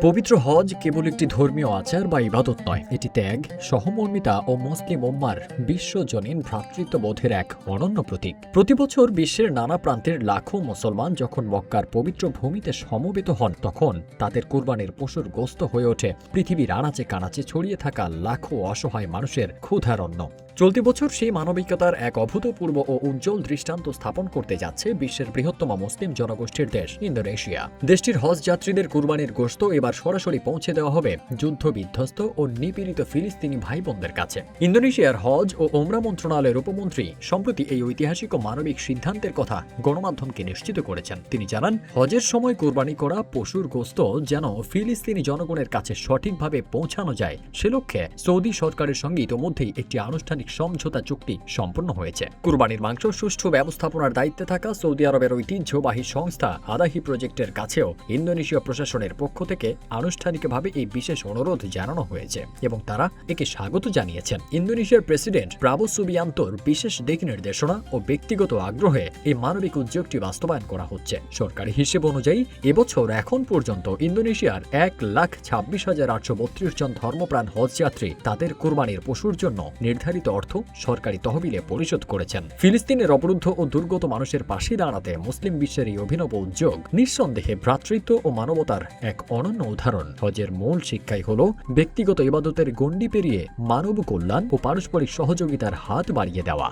পবিত্র হজ কেবল একটি ধর্মীয় আচার বা ইবাদত নয়, এটি ত্যাগ, সহমর্মিতা ও মুসলিম উম্মার বিশ্বজনীন ভ্রাতৃত্ববোধের এক অনন্য প্রতীক। প্রতিবছর বিশ্বের নানা প্রান্তের লাখো মুসলমান যখন মক্কার পবিত্র ভূমিতে সমবেত হন, তখন তাদের কুরবানির পশুর গোস্ত হয়ে ওঠে পৃথিবীর আনাচে কানাচে ছড়িয়ে থাকা লাখো অসহায় মানুষের ক্ষুধার অন্ন। চলতি বছর সেই মানবিকতার এক অভূতপূর্ব ও উজ্জ্বল দৃষ্টান্ত স্থাপন করতে যাচ্ছে বিশ্বের বৃহত্তম মুসলিম জনগোষ্ঠীর দেশ ইন্দোনেশিয়া। দেশটির হজ যাত্রীদের কুরবানির গোশত এবার সরাসরি পৌঁছে দেওয়া হবে যুদ্ধ বিধ্বস্ত ও নিপীড়িত ফিলিস্তিনি ভাই বোনদের কাছে। ইন্দোনেশিয়ার হজ ও ওমরা মন্ত্রণালয়ের উপমন্ত্রী সম্প্রতি এই ঐতিহাসিক ও মানবিক সিদ্ধান্তের কথা গণমাধ্যমকে নিশ্চিত করেছেন। তিনি জানান, হজের সময় কোরবানি করা পশুর গোশত যেন ফিলিস্তিনি জনগণের কাছে সঠিকভাবে পৌঁছানো যায়, সে লক্ষ্যে সৌদি সরকারের সঙ্গে ইতোমধ্যেই একটি আনুষ্ঠানিক সমঝোতা চুক্তি সম্পন্ন হয়েছে। কুরবানির মাংস সুষ্ঠু ব্যবস্থাপনার দায়িত্বে থাকা সৌদি আরবের ঐতিহ্যবাহী সংস্থা আদাহি প্রজেক্টের কাছেও ইন্দোনেশীয় প্রশাসনের পক্ষ থেকে আনুষ্ঠানিকভাবে এই বিশেষ অনুরোধ জানানো হয়েছে এবং তারা একে স্বাগত জানিয়েছেন। ইন্দোনেশিয়ার প্রেসিডেন্ট প্রাবো সুবিয়ান্তোর বিশেষ দিক নির্দেশনা ও ব্যক্তিগত আগ্রহে এই মানবিক উদ্যোগটি বাস্তবায়ন করা হচ্ছে। সরকারি হিসেব অনুযায়ী এবছর এখন পর্যন্ত ইন্দোনেশিয়ার 1,26,832 জন ধর্মপ্রাণ হজযাত্রী তাদের কুরবানির পশুর জন্য নির্ধারিত অর্থ সরকারি তহবিলে পরিশোধ করেছেন। ফিলিস্তিনের অবরুদ্ধ ও দুর্গত মানুষের পাশে দাঁড়াতে মুসলিম বিশ্বের এই অভিনব উদ্যোগ নিঃসন্দেহে ভ্রাতৃত্ব ও মানবতার এক অনন্য উদাহরণ। হজের মূল শিক্ষাই হল ব্যক্তিগত ইবাদতের গণ্ডি পেরিয়ে মানব কল্যাণ ও পারস্পরিক সহযোগিতার হাত বাড়িয়ে দেওয়া।